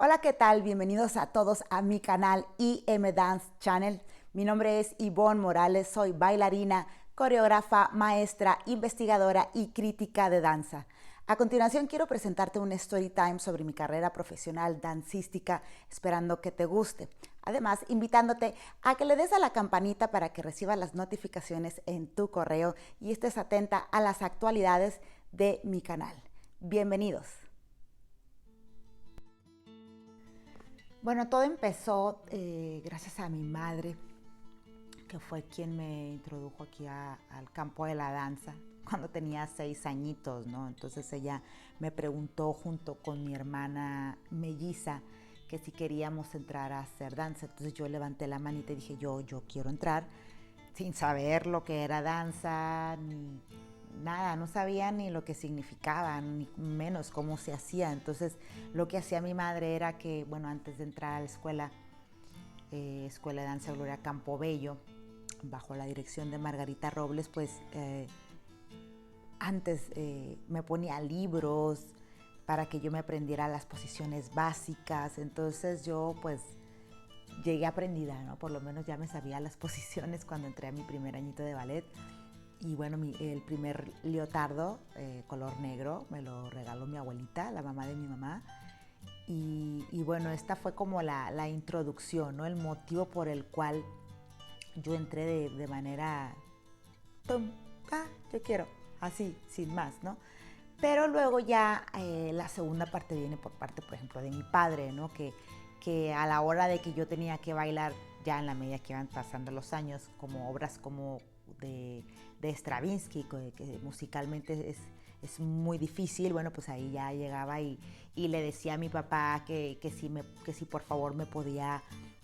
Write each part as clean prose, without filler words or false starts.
Hola, ¿qué tal? Bienvenidos a todos a mi canal IM Dance Channel. Mi nombre es Ivonne Morales, soy bailarina, coreógrafa, maestra, investigadora y crítica de danza. A continuación quiero presentarte un story time sobre mi carrera profesional dancística, esperando que te guste. Además, invitándote a que le des a la campanita para que recibas las notificaciones en tu correo y estés atenta a las actualidades de mi canal. Bienvenidos. Bueno, todo empezó gracias a mi madre, que fue quien me introdujo aquí al campo de la danza cuando tenía 6 añitos, ¿no? Entonces ella me preguntó junto con mi hermana melliza que si queríamos entrar a hacer danza. Entonces yo levanté la manita y dije, yo quiero entrar, sin saber lo que era danza, ni nada, no sabía ni lo que significaba, ni menos cómo se hacía. Entonces lo que hacía mi madre era que, bueno, antes de entrar a la escuela, Escuela de Danza Gloria Campobello, bajo la dirección de Margarita Robles, pues antes me ponía libros para que yo me aprendiera las posiciones básicas. Entonces yo pues llegué aprendida, ¿no? Por lo menos ya me sabía las posiciones cuando entré a mi primer añito de ballet. Y bueno, el primer leotardo color negro me lo regaló mi abuelita, la mamá de mi mamá. Y bueno, esta fue como la introducción, ¿no? El motivo por el cual yo entré de manera, ¡pum! Yo quiero, así, sin más, ¿no? Pero luego ya la segunda parte viene por parte, por ejemplo, de mi padre, ¿no? Que a la hora de que yo tenía que bailar, ya en la medida que iban pasando los años, como obras como de Stravinsky, que musicalmente es muy difícil, bueno, pues ahí ya llegaba y le decía a mi papá que si por favor me podía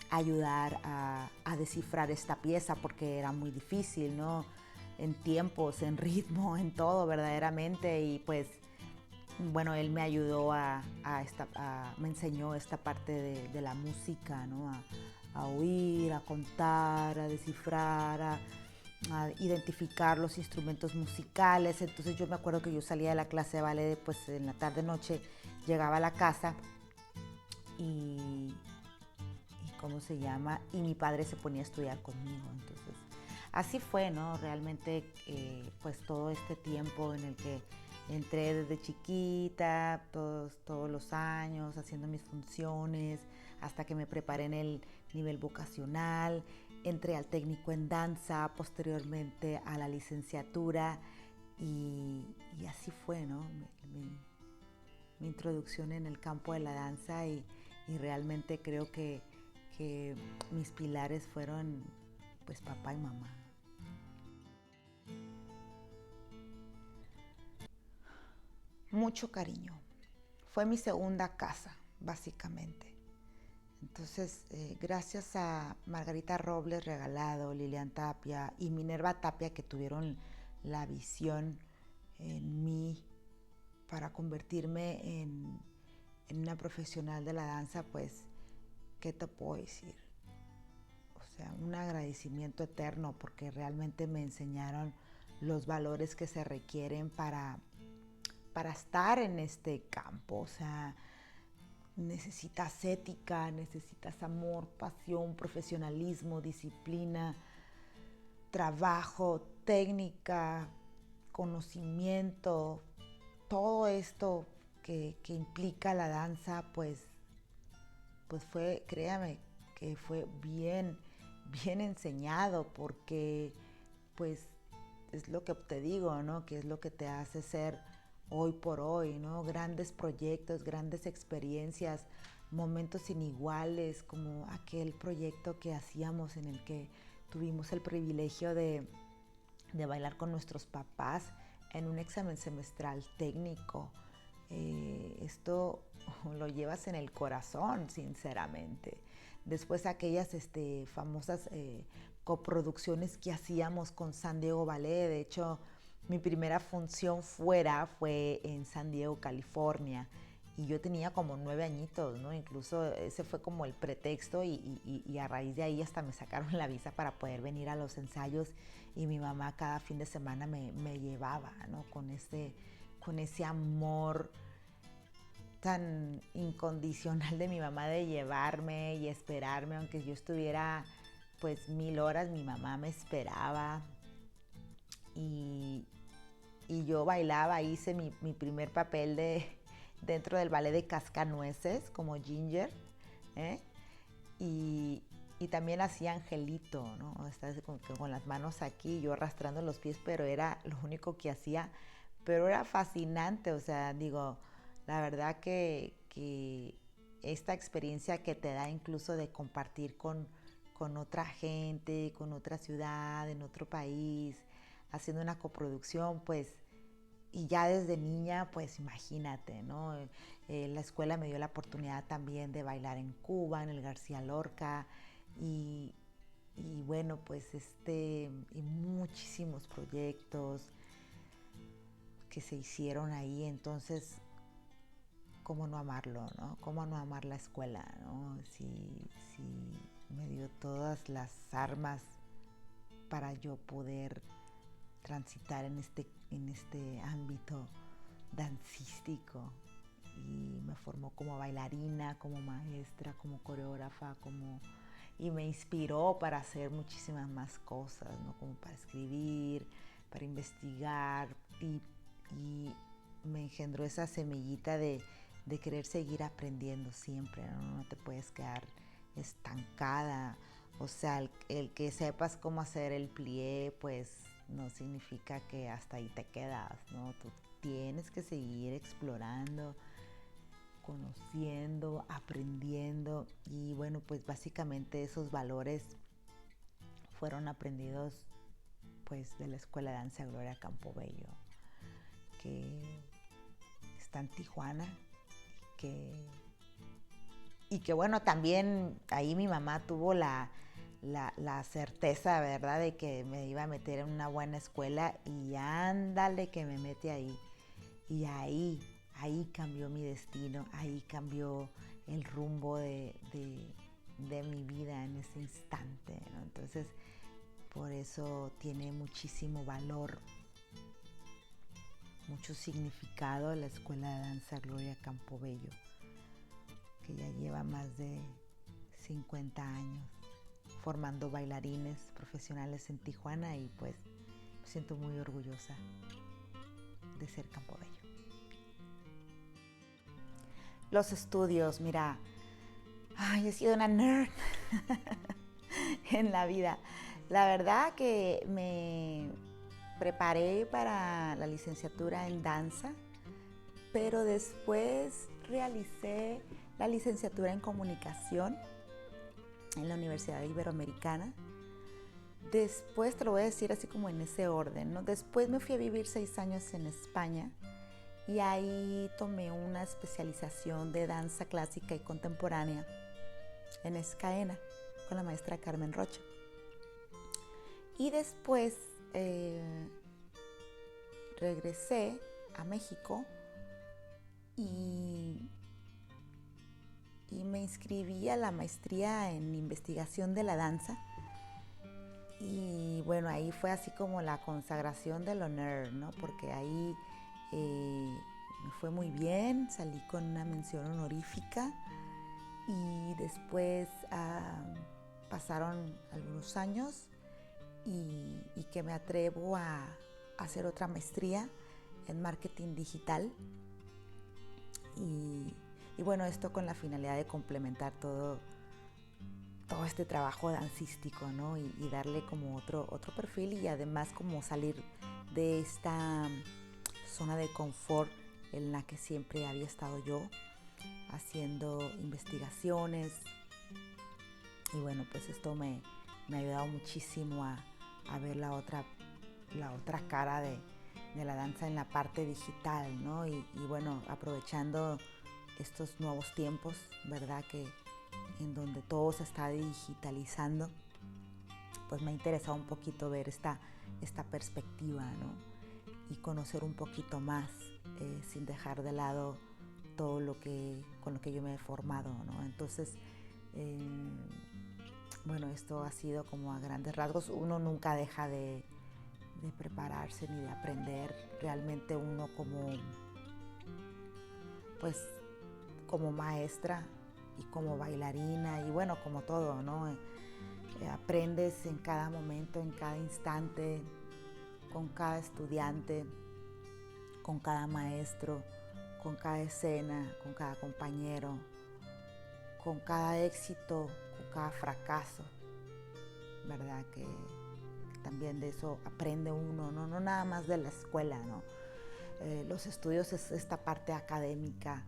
ayudar a descifrar esta pieza porque era muy difícil, ¿no? En tiempos, en ritmo, en todo verdaderamente. Y pues bueno, él me ayudó me enseñó esta parte de la música, ¿no? A oír, a contar, a descifrar, a identificar los instrumentos musicales. Entonces yo me acuerdo que yo salía de la clase de ballet, pues en la tarde noche llegaba a la casa y ¿cómo se llama? Y mi padre se ponía a estudiar conmigo. Entonces así fue, ¿no? Realmente pues todo este tiempo en el que entré desde chiquita, todos los años, haciendo mis funciones, hasta que me preparé en el nivel vocacional, entré al técnico en danza, posteriormente a la licenciatura, y así fue, ¿no? Mi introducción en el campo de la danza, y realmente creo que mis pilares fueron pues papá y mamá. Mucho cariño. Fue mi segunda casa, básicamente. Entonces, gracias a Margarita Robles Regalado, Lilian Tapia y Minerva Tapia, que tuvieron la visión en mí para convertirme en una profesional de la danza, pues, ¿qué te puedo decir? O sea, un agradecimiento eterno porque realmente me enseñaron los valores que se requieren para estar en este campo. O sea, necesitas ética, necesitas amor, pasión, profesionalismo, disciplina, trabajo, técnica, conocimiento, todo esto que implica la danza, pues fue, créame, que fue bien enseñado, porque pues es lo que te digo, ¿no? Que es lo que te hace ser hoy por hoy, ¿no? Grandes proyectos, grandes experiencias, momentos iniguales, como aquel proyecto que hacíamos en el que tuvimos el privilegio de bailar con nuestros papás en un examen semestral técnico. Esto lo llevas en el corazón, sinceramente. Después aquellas famosas coproducciones que hacíamos con San Diego Ballet. De hecho, mi primera función fuera fue en San Diego, California, y yo tenía como 9 añitos, ¿no? Incluso ese fue como el pretexto, y a raíz de ahí hasta me sacaron la visa para poder venir a los ensayos, y mi mamá cada fin de semana me llevaba, ¿no? Con ese amor tan incondicional de mi mamá de llevarme y esperarme, aunque yo estuviera pues 1000 horas, mi mamá me esperaba y, y yo bailaba, hice mi primer papel dentro del ballet de Cascanueces como Ginger, ¿eh? Y también hacía Angelito, ¿no? Con las manos aquí, yo arrastrando los pies, pero era lo único que hacía. Pero era fascinante, o sea, digo, la verdad que esta experiencia que te da incluso de compartir con otra gente, con otra ciudad, en otro país, haciendo una coproducción, pues, y ya desde niña, pues imagínate, ¿no? La escuela me dio la oportunidad también de bailar en Cuba, en el García Lorca, y, y bueno, pues y muchísimos proyectos que se hicieron ahí, entonces, ¿cómo no amarlo, no? ¿Cómo no amar la escuela, no? Si me dio todas las armas para yo poder transitar en este ámbito dancístico y me formó como bailarina, como maestra, como coreógrafa, y me inspiró para hacer muchísimas más cosas, ¿no? Como para escribir, para investigar y me engendró esa semillita de querer seguir aprendiendo siempre, ¿no? No te puedes quedar estancada. O sea, el que sepas cómo hacer el plié, pues no significa que hasta ahí te quedas, ¿no? Tú tienes que seguir explorando, conociendo, aprendiendo y bueno, pues básicamente esos valores fueron aprendidos pues de la Escuela de Danza Gloria Campobello, que está en Tijuana que, y que bueno, también ahí mi mamá tuvo la certeza, ¿verdad?, de que me iba a meter en una buena escuela y ándale que me mete ahí. Y ahí cambió mi destino, ahí cambió el rumbo de mi vida en ese instante, ¿no? Entonces, por eso tiene muchísimo valor, mucho significado la Escuela de Danza Gloria Campobello, que ya lleva más de 50 años formando bailarines profesionales en Tijuana y pues me siento muy orgullosa de ser Campobello. Los estudios, mira, he sido una nerd en la vida. La verdad que me preparé para la licenciatura en danza, pero después realicé la licenciatura en comunicación en la Universidad Iberoamericana. Después, te lo voy a decir así como en ese orden, ¿no? Después me fui a vivir 6 años en España y ahí tomé una especialización de danza clásica y contemporánea en Escaena con la maestra Carmen Rocha. Y después regresé a México y me inscribí a la maestría en investigación de la danza. Y bueno, ahí fue así como la consagración de lo nerd, ¿no? Porque ahí me fue muy bien, salí con una mención honorífica y después pasaron algunos años y que me atrevo a hacer otra maestría en marketing digital y bueno, esto con la finalidad de complementar todo este trabajo dancístico, ¿no? Y darle como otro perfil y además como salir de esta zona de confort en la que siempre había estado yo haciendo investigaciones y bueno, pues esto me ha ayudado muchísimo a ver la otra cara de la danza en la parte digital, ¿no? Y bueno, aprovechando estos nuevos tiempos, ¿verdad? Que en donde todo se está digitalizando, pues me ha interesado un poquito ver esta perspectiva, ¿no? Y conocer un poquito más, sin dejar de lado todo con lo que yo me he formado, ¿no? Entonces, bueno, esto ha sido como a grandes rasgos. Uno nunca deja de prepararse ni de aprender. Realmente uno como, pues, como maestra y como bailarina y bueno, como todo, ¿no? Aprendes en cada momento, en cada instante, con cada estudiante, con cada maestro, con cada escena, con cada compañero, con cada éxito, con cada fracaso, ¿verdad? Que también de eso aprende uno, no nada más de la escuela, ¿no? Los estudios es esta parte académica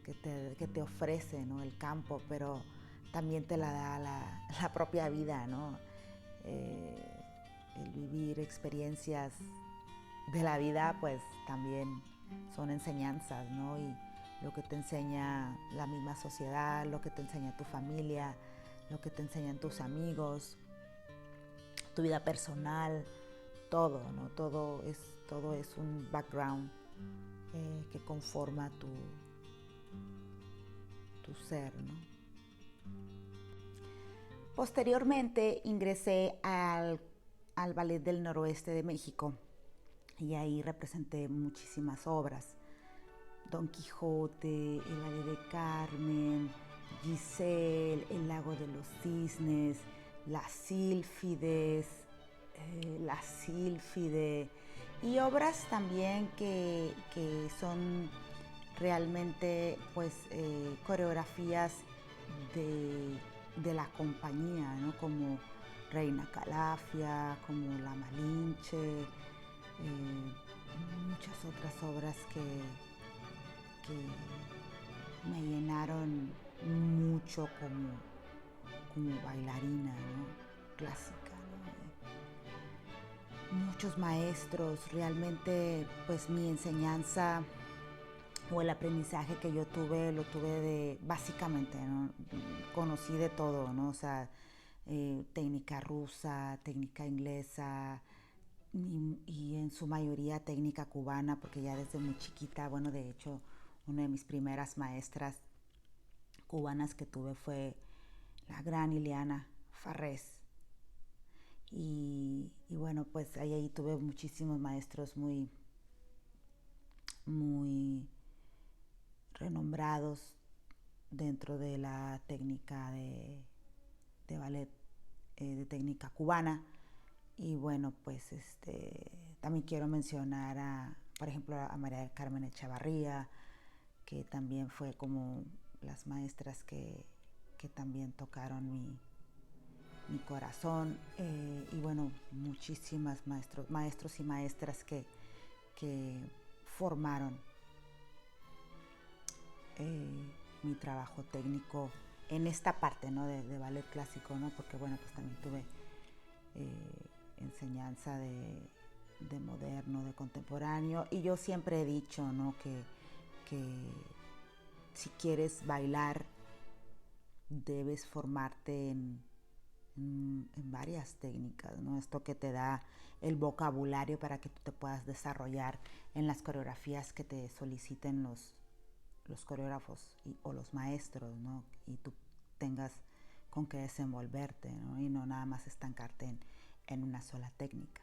que te ofrece, ¿no? El campo, pero también te la da la propia vida, ¿no? El vivir experiencias de la vida, pues también son enseñanzas, ¿no? Y lo que te enseña la misma sociedad, lo que te enseña tu familia, lo que te enseñan tus amigos, tu vida personal, todo, ¿no? Todo es un background que conforma tu ser, ¿no? Posteriormente ingresé al Ballet del Noroeste de México y ahí representé muchísimas obras. Don Quijote, El Ballet de Carmen, Giselle, El Lago de los Cisnes, Las Sílfides, La Sílfide y obras también que son realmente pues coreografías de la compañía, ¿no? Como Reina Calafia, como La Malinche, muchas otras obras que me llenaron mucho como bailarina, ¿no? Clásica, ¿no? Muchos maestros, realmente pues mi enseñanza o el aprendizaje que yo tuve, lo tuve de básicamente, ¿no? Conocí de todo, ¿no? O sea, técnica rusa, técnica inglesa y en su mayoría técnica cubana, porque ya desde muy chiquita, bueno, de hecho, una de mis primeras maestras cubanas que tuve fue la gran Ileana Farrés. Y bueno, pues ahí tuve muchísimos maestros muy renombrados dentro de la técnica de ballet, de técnica cubana. Y bueno, pues también quiero mencionar por ejemplo, a María del Carmen Echavarría, que también fue como las maestras que también tocaron mi corazón. Y bueno, muchísimas maestros y maestras que formaron mi trabajo técnico en esta parte, ¿no? de ballet clásico, ¿no? Porque bueno, pues también tuve enseñanza de moderno, de contemporáneo, y yo siempre he dicho, ¿no? que si quieres bailar debes formarte en varias técnicas, ¿no? Esto que te da el vocabulario para que tú te puedas desarrollar en las coreografías que te soliciten los coreógrafos o los maestros, ¿no? Y tú tengas con qué desenvolverte, ¿no? Y no nada más estancarte en una sola técnica.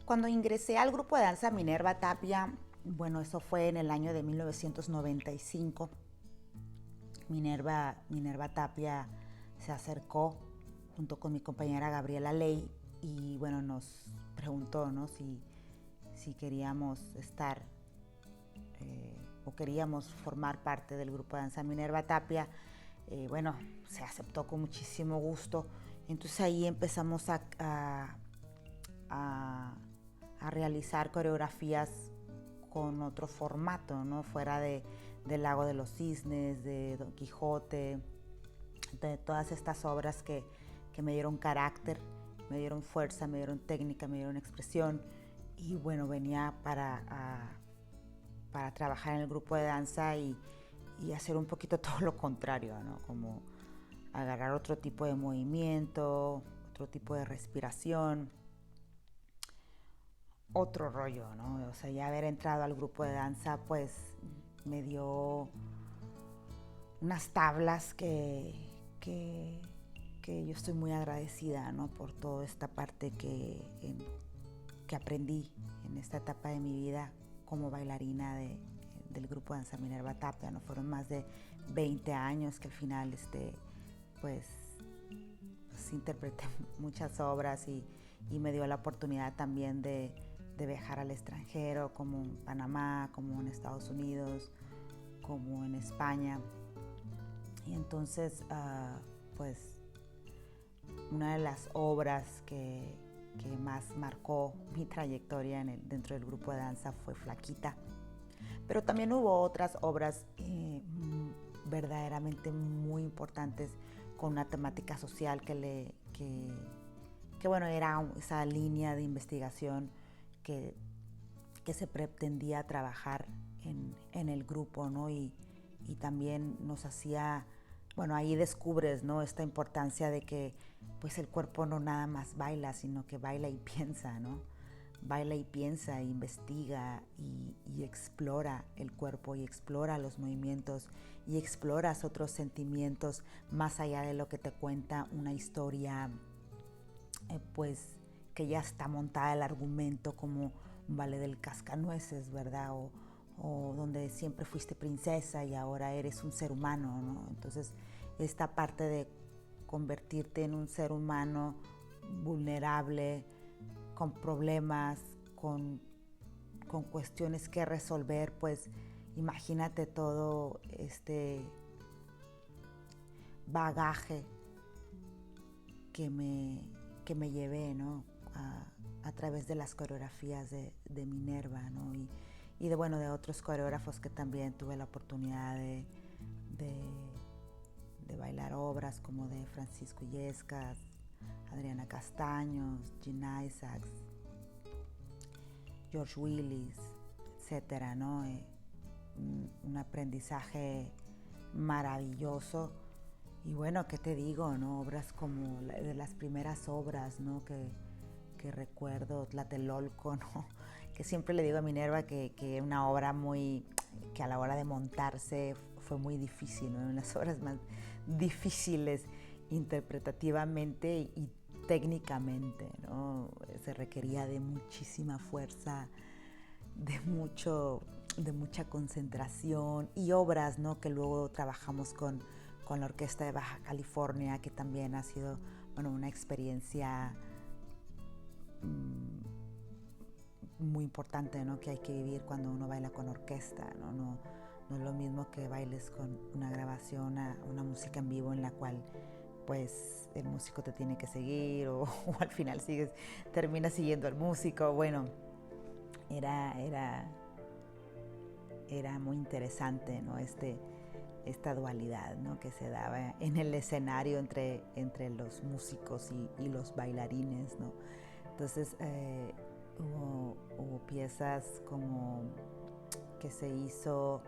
Cuando ingresé al grupo de danza Minerva Tapia, bueno, eso fue en el año de 1995. Minerva Tapia se acercó junto con mi compañera Gabriela Ley y bueno, nos preguntó, ¿no? si queríamos estar o queríamos formar parte del grupo de danza Minerva Tapia. Bueno, se aceptó con muchísimo gusto. Entonces ahí empezamos a realizar coreografías con otro formato, ¿no? Fuera del Lago de los Cisnes, de Don Quijote, de todas estas obras que me dieron carácter, me dieron fuerza, me dieron técnica, me dieron expresión. Y bueno, venía para trabajar en el grupo de danza y hacer un poquito todo lo contrario, ¿no? Como agarrar otro tipo de movimiento, otro tipo de respiración, otro rollo, ¿no? O sea, ya haber entrado al grupo de danza, pues me dio unas tablas que yo estoy muy agradecida, ¿no? Por toda esta parte que que aprendí en esta etapa de mi vida como bailarina del grupo Danza Minerva Tapia, ¿no? Fueron más de 20 años que al final pues interpreté muchas obras y me dio la oportunidad también de viajar al extranjero, como en Panamá, como en Estados Unidos, como en España. Y entonces, pues, una de las obras que más marcó mi trayectoria dentro del grupo de danza fue Flaquita. Pero también hubo otras obras verdaderamente muy importantes con una temática social que bueno, era esa línea de investigación que se pretendía trabajar en el grupo, ¿no? Y también nos hacía, bueno, ahí descubres, ¿no? Esta importancia de que pues el cuerpo no nada más baila, sino que baila y piensa, ¿no? Baila y piensa, investiga y explora el cuerpo y explora los movimientos y exploras otros sentimientos más allá de lo que te cuenta una historia, pues que ya está montada el argumento, como un ballet del cascanueces, ¿verdad? O donde siempre fuiste princesa y ahora eres un ser humano, ¿no? Entonces, esta parte de convertirte en un ser humano vulnerable, con problemas, con cuestiones que resolver, pues imagínate todo este bagaje que me llevé, ¿no? A través de las coreografías de Minerva, ¿no? Y de otros coreógrafos que también tuve la oportunidad de bailar obras como de Francisco Illescas, Adriana Castaños, Gina Isaacs, George Willis, etcétera, ¿no? Un aprendizaje maravilloso. Y bueno, ¿qué te digo, no? Obras como de las primeras obras, ¿no? Que recuerdo, Tlatelolco, ¿no? Que siempre le digo a Minerva que una obra que a la hora de montarse fue muy difícil, ¿no? Una de las obras más difíciles interpretativamente y técnicamente, ¿no? Se requería de muchísima fuerza, de mucha concentración y obras, ¿no? Que luego trabajamos con la Orquesta de Baja California, que también ha sido, bueno, una experiencia muy importante, ¿no? Que hay que vivir cuando uno baila con orquesta, ¿no? No es lo mismo que bailes con una grabación, una música en vivo en la cual pues el músico te tiene que seguir o al final terminas siguiendo al músico. Bueno, era muy interesante, ¿no? Esta dualidad, ¿no? Que se daba en el escenario entre los músicos y los bailarines, ¿no? Entonces hubo piezas como que se hizo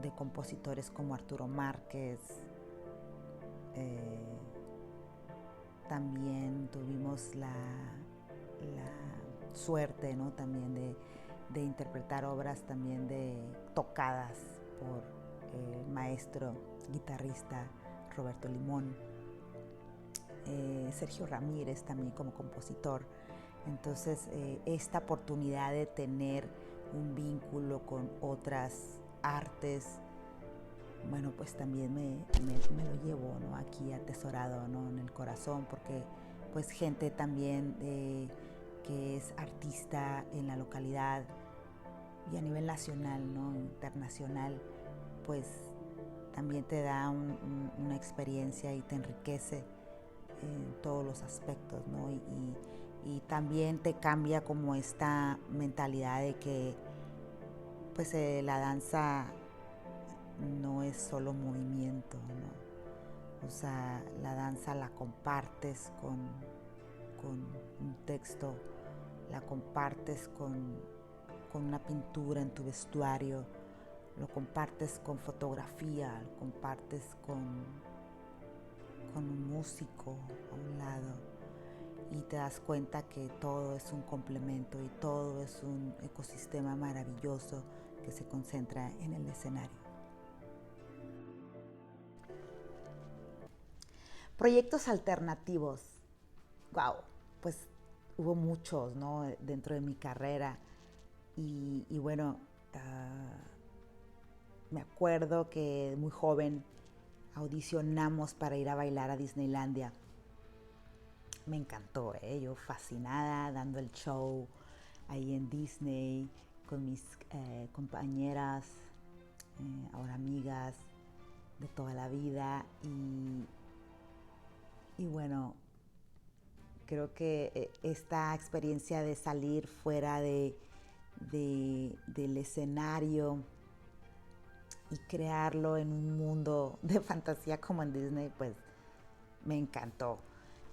de compositores como Arturo Márquez. También tuvimos la suerte, ¿no? También de interpretar obras también tocadas por el maestro guitarrista Roberto Limón, Sergio Ramírez también como compositor. Entonces, esta oportunidad de tener un vínculo con otras artes, bueno, pues también me lo llevo, ¿no? Aquí atesorado, ¿no? En el corazón, porque pues gente también que es artista en la localidad y a nivel nacional, ¿no? Internacional, pues también te da una experiencia y te enriquece en todos los aspectos, ¿no? Y también te cambia como esta mentalidad de que pues la danza no es solo movimiento, ¿no? O sea, la danza la compartes con un texto, la compartes con una pintura en tu vestuario, lo compartes con fotografía, lo compartes con un músico a un lado y te das cuenta que todo es un complemento y todo es un ecosistema maravilloso que se concentra en el escenario. Proyectos alternativos. Wow, pues hubo muchos, ¿no? Dentro de mi carrera. Y bueno, me acuerdo que muy joven audicionamos para ir a bailar a Disneylandia. Me encantó, yo fascinada dando el show ahí en Disney con mis compañeras, ahora amigas de toda la vida. Y bueno, creo que esta experiencia de salir fuera del escenario y crearlo en un mundo de fantasía como en Disney, pues me encantó.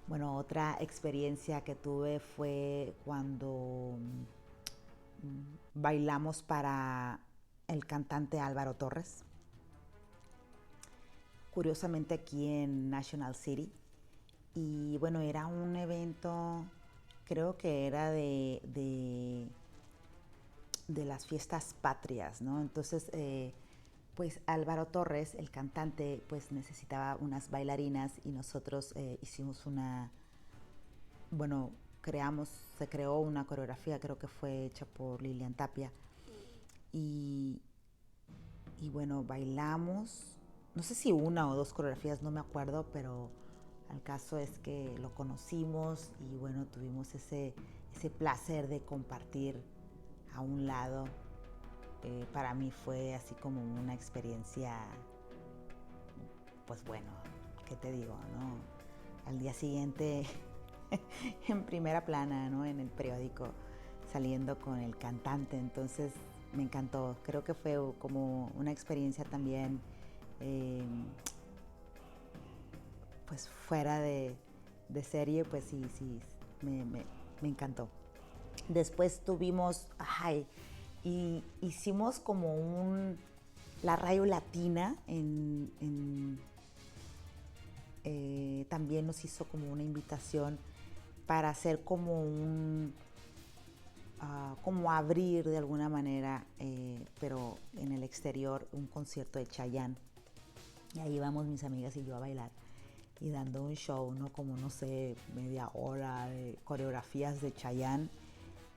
Bueno, otra experiencia que tuve fue cuando bailamos para el cantante Álvaro Torres, curiosamente aquí en National City. Y bueno, era un evento, creo que era de las fiestas patrias, ¿no? Entonces, pues Álvaro Torres, el cantante, pues necesitaba unas bailarinas y nosotros hicimos bueno, se creó una coreografía, creo que fue hecha por Lilian Tapia. Y, y bueno, bailamos, no sé si una o dos coreografías, no me acuerdo, pero el caso es que lo conocimos y bueno, tuvimos ese placer de compartir a un lado. Para mí fue así como una experiencia, pues bueno, ¿qué te digo, no? Al día siguiente en primera plana, ¿no? En el periódico, saliendo con el cantante. Entonces me encantó. Creo que fue como una experiencia también, pues fuera de serie, pues sí, me encantó. Después tuvimos, y hicimos como la Radio Latina también nos hizo como una invitación para hacer como como abrir de alguna manera, pero en el exterior, un concierto de Chayanne. Y ahí íbamos mis amigas y yo a bailar y dando un show, ¿no? Como, no sé, media hora de coreografías de Chayanne.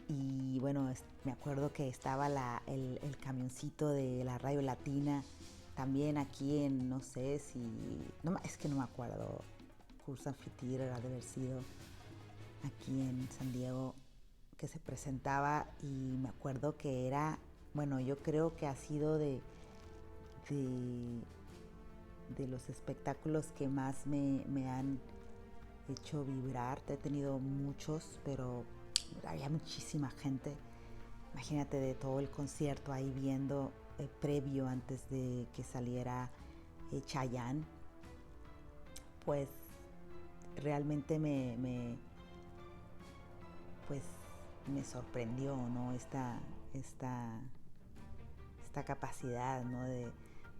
Y bueno, me acuerdo que estaba el camioncito de la Radio Latina, también aquí en, no sé si, no, es que no me acuerdo, Curse Theater ha de haber sido aquí en San Diego, que se presentaba. Y me acuerdo que era, bueno, yo creo que ha sido de, de los espectáculos que más me han hecho vibrar. He tenido muchos, pero había muchísima gente. Imagínate, de todo el concierto ahí viendo previo antes de que saliera Chayanne, pues realmente pues me sorprendió, ¿no? Esta capacidad, ¿no? De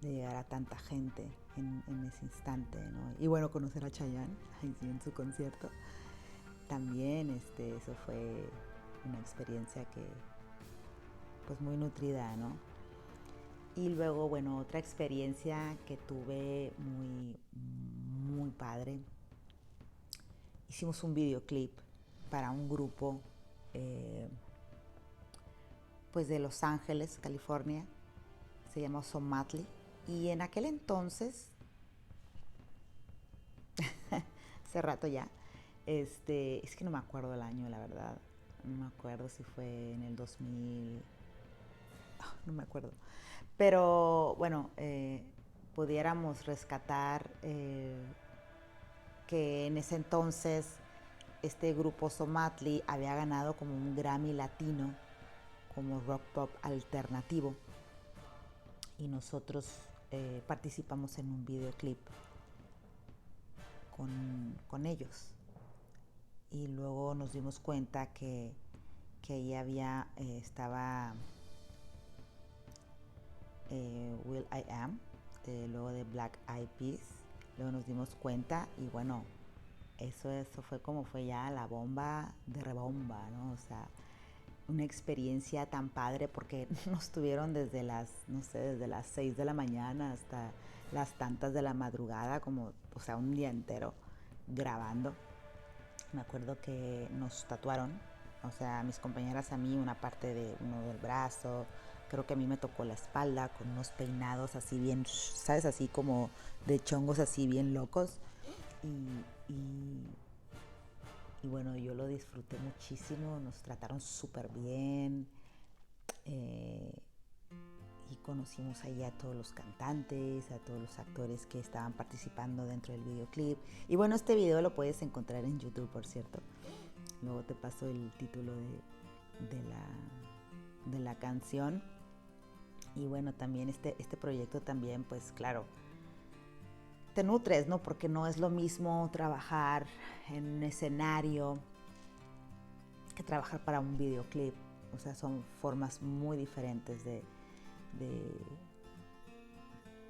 llegar a tanta gente en ese instante, ¿no? Y bueno, conocer a Chayanne ahí sí, en su concierto también, eso fue una experiencia que pues muy nutrida, ¿no? Y luego, bueno, otra experiencia que tuve muy padre. Hicimos un videoclip para un grupo pues de Los Ángeles, California. Se llama Somatli. Y en aquel entonces, hace rato ya, es que no me acuerdo el año, la verdad. No me acuerdo si fue en el 2000, no me acuerdo. Pero bueno, pudiéramos rescatar que en ese entonces este grupo Somatli había ganado como un Grammy latino como rock pop alternativo, y nosotros participamos en un videoclip con ellos. Y luego nos dimos cuenta que ahí estaba Will I Am, luego de Black Eyed Peas. Luego nos dimos cuenta y bueno, eso fue como fue ya la bomba de rebomba, ¿no? O sea, una experiencia tan padre porque nos tuvieron desde desde las 6 de la mañana hasta las tantas de la madrugada, como, o sea, un día entero grabando. me acuerdo que nos tatuaron, o sea, mis compañeras a mí una parte de uno del brazo, creo que a mí me tocó la espalda con unos peinados así bien, ¿sabes? Así como de chongos así bien locos. Y, y, y bueno, yo lo disfruté muchísimo, nos trataron súper bien. eh, y conocimos ahí a todos los cantantes, a todos los actores que estaban participando dentro del videoclip. Y bueno, este video lo puedes encontrar en YouTube, por cierto. Luego te paso el título de la canción. Y bueno, también este proyecto también, pues claro, te nutres, ¿no? Porque no es lo mismo trabajar en un escenario que trabajar para un videoclip. O sea, son formas muy diferentes de,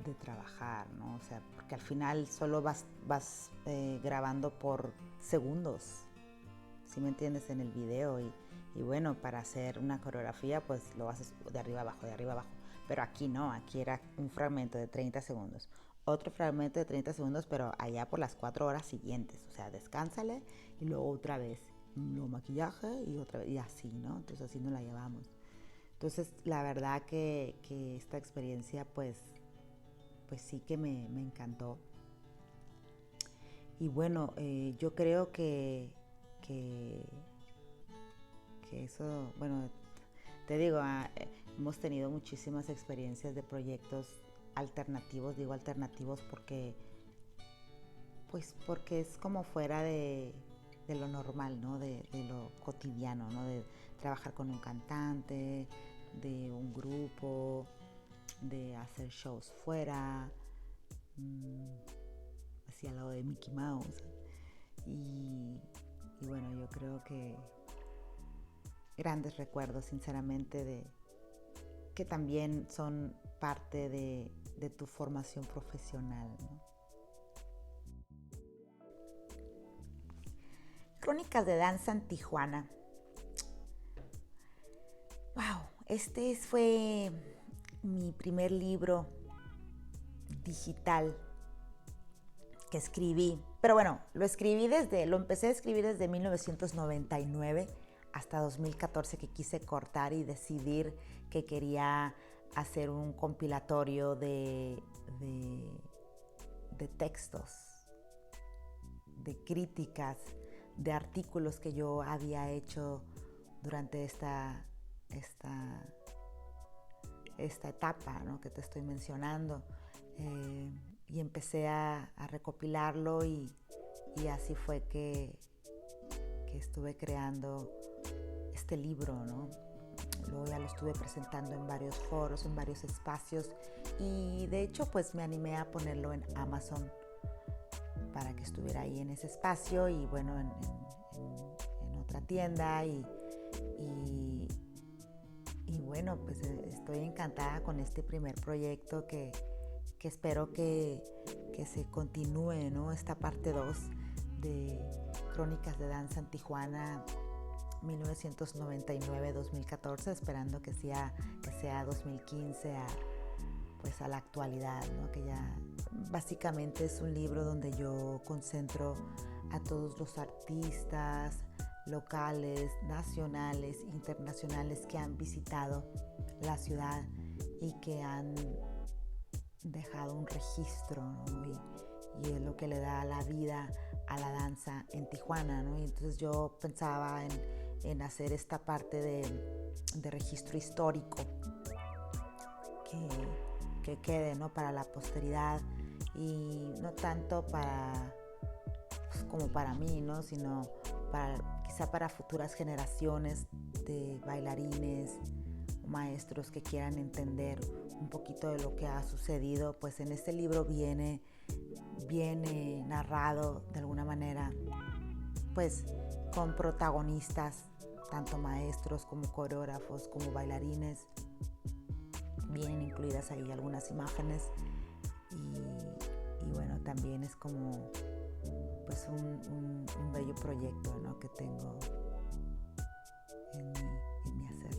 de trabajar, ¿no? O sea, porque al final solo vas grabando por segundos, ¿sí me entiendes? En el video y bueno, para hacer una coreografía pues lo haces de arriba abajo, de arriba abajo. Pero aquí no, aquí era un fragmento de 30 segundos, otro fragmento de 30 segundos, pero allá por las 4 horas siguientes. O sea, descánsale y luego otra vez, luego maquillaje y otra vez, y así, ¿no? Entonces así nos la llevamos. Entonces, la verdad que esta experiencia pues sí que me encantó. Y bueno, yo creo que, que eso, bueno, te digo, hemos tenido muchísimas experiencias de proyectos alternativos, digo alternativos porque, pues porque es como fuera de lo normal, ¿no? De lo cotidiano, ¿no? De trabajar con un cantante, de un grupo, de hacer shows fuera, así al lado de Mickey Mouse. Y, y bueno, yo creo que grandes recuerdos, sinceramente, de que también son parte de tu formación profesional, ¿no? Crónicas de Danza en Tijuana. Wow, este fue mi primer libro digital que escribí. Pero bueno, lo empecé a escribir desde 1999 hasta 2014, que quise cortar y decidir que quería hacer un compilatorio de textos, de críticas, de artículos que yo había hecho durante esta etapa, ¿no? Que te estoy mencionando. Y empecé a recopilarlo y así fue que estuve creando este libro, ¿no? Luego ya lo estuve presentando en varios foros, en varios espacios y de hecho pues me animé a ponerlo en Amazon para que estuviera ahí en ese espacio y bueno, en otra tienda y bueno, pues estoy encantada con este primer proyecto que espero que se continúe, ¿no? Esta parte 2 de Crónicas de Danza en Tijuana 1999-2014, esperando que sea 2015 pues a la actualidad, ¿no? Que ya básicamente es un libro donde yo concentro a todos los artistas locales, nacionales, internacionales que han visitado la ciudad y que han dejado un registro, ¿no? Y es lo que le da la vida a la danza en Tijuana, ¿no? Y entonces yo pensaba en hacer esta parte de registro histórico que quede, ¿no? Para la posteridad y no tanto para pues, como para mí, ¿no? Sino quizá para futuras generaciones de bailarines, maestros que quieran entender un poquito de lo que ha sucedido. Pues en este libro viene narrado de alguna manera, pues con protagonistas, tanto maestros como coreógrafos, como bailarines. Vienen incluidas ahí algunas imágenes y bueno, también es como pues un bello proyecto, ¿no? Que tengo en mi hacer.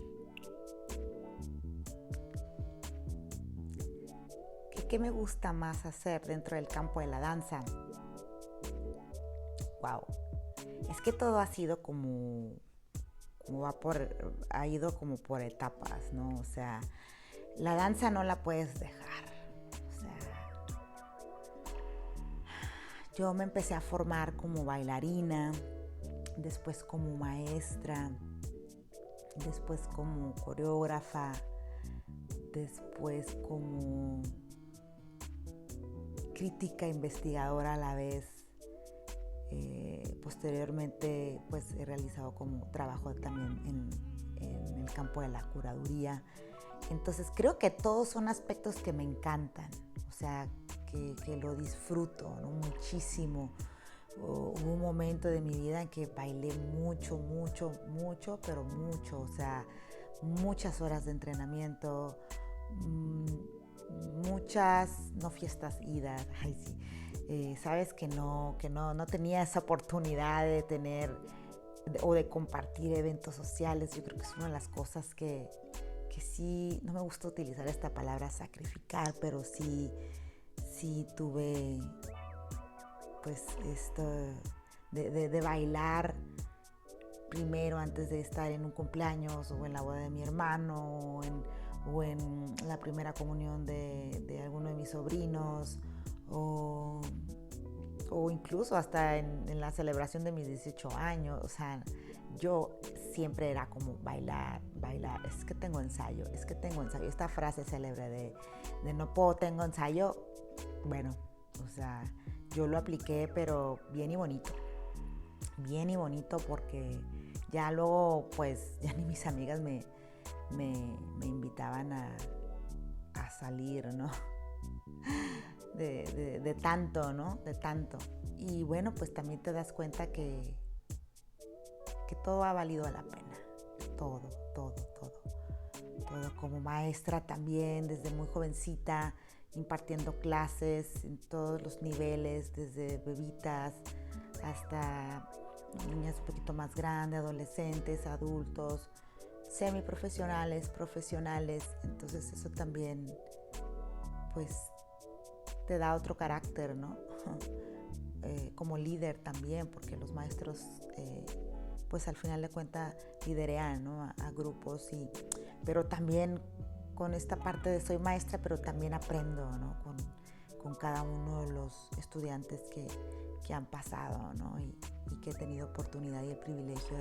¿Qué me gusta más hacer dentro del campo de la danza? Wow, Es que todo ha sido ha ido como por etapas, ¿no? O sea, la danza no la puedes dejar. O sea, yo me empecé a formar como bailarina, después como maestra, después como coreógrafa, después como crítica investigadora a la vez. Posteriormente pues he realizado como trabajo también en el campo de la curaduría. Entonces creo que todos son aspectos que me encantan, o sea, que lo disfruto, ¿no? Muchísimo. Hubo un momento de mi vida en que bailé mucho, pero mucho, o sea, muchas horas de entrenamiento, muchas, no fiestas, idas, ay sí, sabes que no tenía esa oportunidad de tener o de compartir eventos sociales. Yo creo que es una de las cosas que sí, no me gusta utilizar esta palabra sacrificar, pero sí tuve pues esto de bailar primero antes de estar en un cumpleaños o en la boda de mi hermano o en la primera comunión de alguno de mis sobrinos o incluso hasta en la celebración de mis 18 años. O sea, yo siempre era como bailar, es que tengo ensayo. Esta frase célebre de no puedo, tengo ensayo, bueno, o sea, yo lo apliqué, pero bien y bonito porque ya luego pues ya ni mis amigas me invitaban a salir, ¿no? De tanto, ¿no? De tanto. Y bueno, pues también te das cuenta que todo ha valido la pena. Todo. Como maestra también, desde muy jovencita, impartiendo clases en todos los niveles, desde bebitas hasta niñas un poquito más grandes, adolescentes, adultos, semiprofesionales, profesionales. Entonces eso también pues te da otro carácter, ¿no? Como líder también, porque los maestros pues al final de cuentas liderean, ¿no? a grupos, pero también con esta parte de soy maestra, pero también aprendo, ¿no? con cada uno de los estudiantes que han pasado, ¿no? y que he tenido oportunidad y el privilegio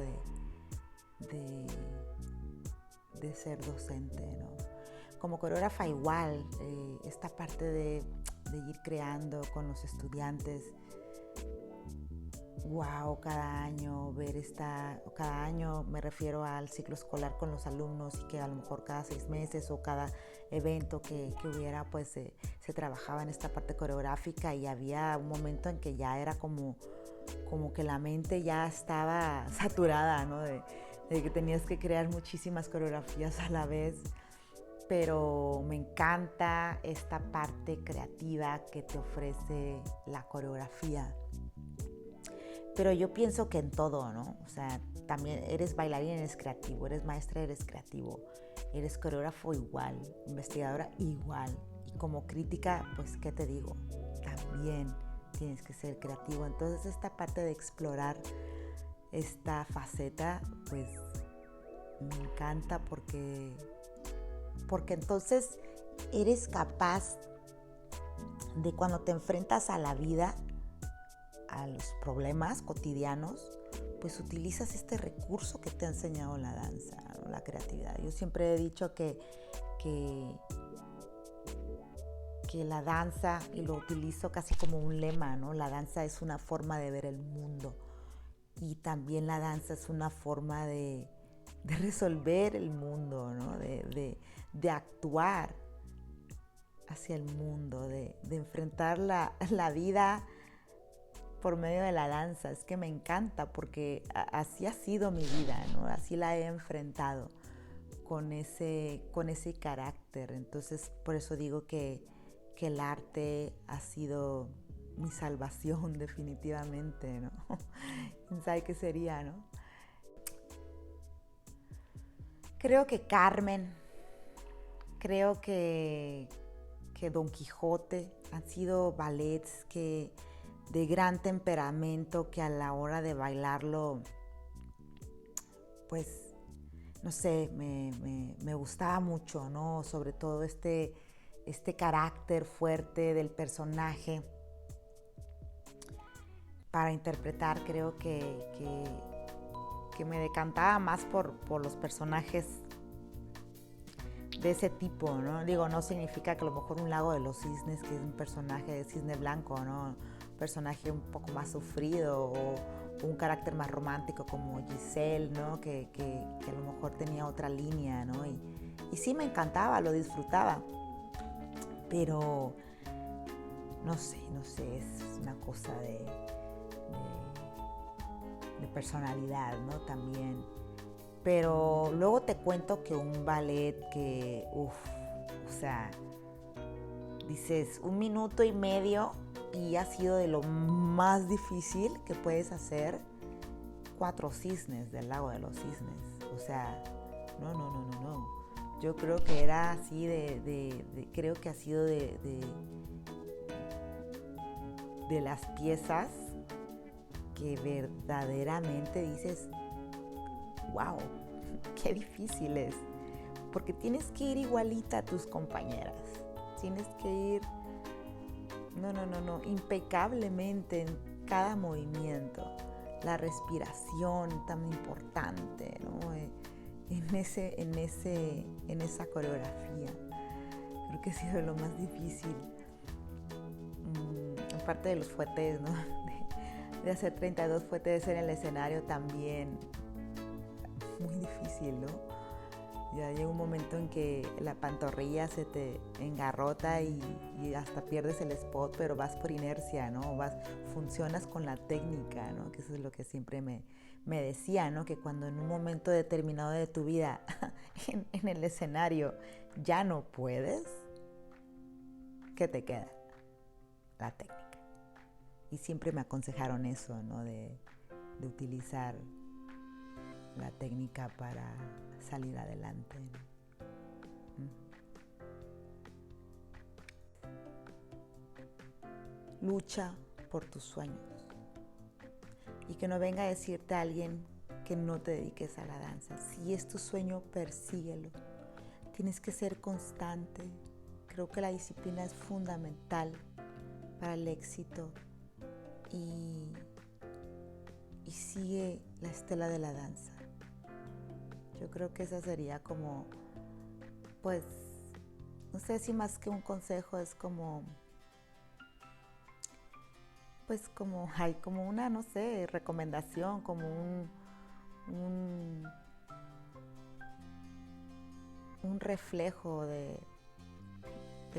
de ser docente, ¿no? Como coreógrafa igual, esta parte de ir creando con los estudiantes. Wow, cada año cada año me refiero al ciclo escolar con los alumnos, y que a lo mejor cada 6 meses o cada evento que hubiera, pues se trabajaba en esta parte coreográfica, y había un momento en que ya era como que la mente ya estaba saturada, ¿no? De que tenías que crear muchísimas coreografías a la vez. Pero me encanta esta parte creativa que te ofrece la coreografía. Pero yo pienso que en todo, ¿no? O sea, también eres bailarín, eres creativo, eres maestra, eres creativo, eres coreógrafo igual, investigadora igual. Y como crítica, pues, ¿qué te digo? También tienes que ser creativo. Entonces, esta parte de explorar esta faceta, pues, me encanta porque entonces eres capaz de, cuando te enfrentas a la vida, a los problemas cotidianos, pues utilizas este recurso que te ha enseñado la danza, ¿no? La creatividad. Yo siempre he dicho que la danza, y lo utilizo casi como un lema, ¿no? La danza es una forma de ver el mundo, y también la danza es una forma de resolver el mundo, ¿no? De actuar hacia el mundo, de enfrentar la vida por medio de la danza. Es que me encanta porque así ha sido mi vida, ¿no? Así la he enfrentado con ese carácter. Entonces, por eso digo que el arte ha sido mi salvación definitivamente, ¿no? ¿Quién sabe qué sería, no? Creo que Carmen, creo que Don Quijote han sido ballets que de gran temperamento que a la hora de bailarlo, pues, no sé, me gustaba mucho, ¿no? Sobre todo este carácter fuerte del personaje para interpretar. Creo que me decantaba más por los personajes de ese tipo, ¿no? Digo, no significa que a lo mejor un Lago de los Cisnes, que es un personaje de Cisne Blanco, ¿no? Un personaje un poco más sufrido, o un carácter más romántico como Giselle, ¿no? Que a lo mejor tenía otra línea, ¿no? Y sí me encantaba, lo disfrutaba, pero no sé, es una cosa de personalidad, ¿no? También. Pero luego te cuento que un ballet que, o sea, dices 1 minuto y medio y ha sido de lo más difícil que puedes hacer 4 cisnes del Lago de los Cisnes. O sea, no. Yo creo que era así creo que ha sido de las piezas que verdaderamente dices, wow, qué difícil es, porque tienes que ir igualita a tus compañeras, tienes que ir, impecablemente en cada movimiento, la respiración tan importante, ¿no? En esa coreografía, creo que ha sido lo más difícil, aparte de los fuetes, ¿no? De hacer 32 fuetes en el escenario también, muy difícil, ¿no? Ya llega un momento en que la pantorrilla se te engarrota y hasta pierdes el spot, pero vas por inercia, ¿no? Funcionas con la técnica, ¿no? Que eso es lo que siempre me decía, ¿no? Que cuando en un momento determinado de tu vida en el escenario ya no puedes, ¿qué te queda? La técnica. Y siempre me aconsejaron eso, ¿no? De utilizar la técnica para salir adelante, ¿no? Lucha por tus sueños y que no venga a decirte a alguien que no te dediques a la danza. Si es tu sueño, persíguelo. Tienes que ser constante. Creo que la disciplina es fundamental para el éxito y sigue la estela de la danza. Yo creo que esa sería como, pues, no sé si más que un consejo es como, pues como una, no sé, recomendación, como un reflejo de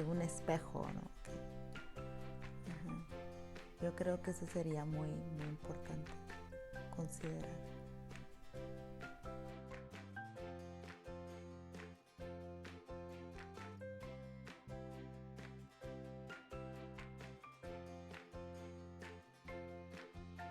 un espejo, ¿no? Yo creo que eso sería muy, muy importante considerar.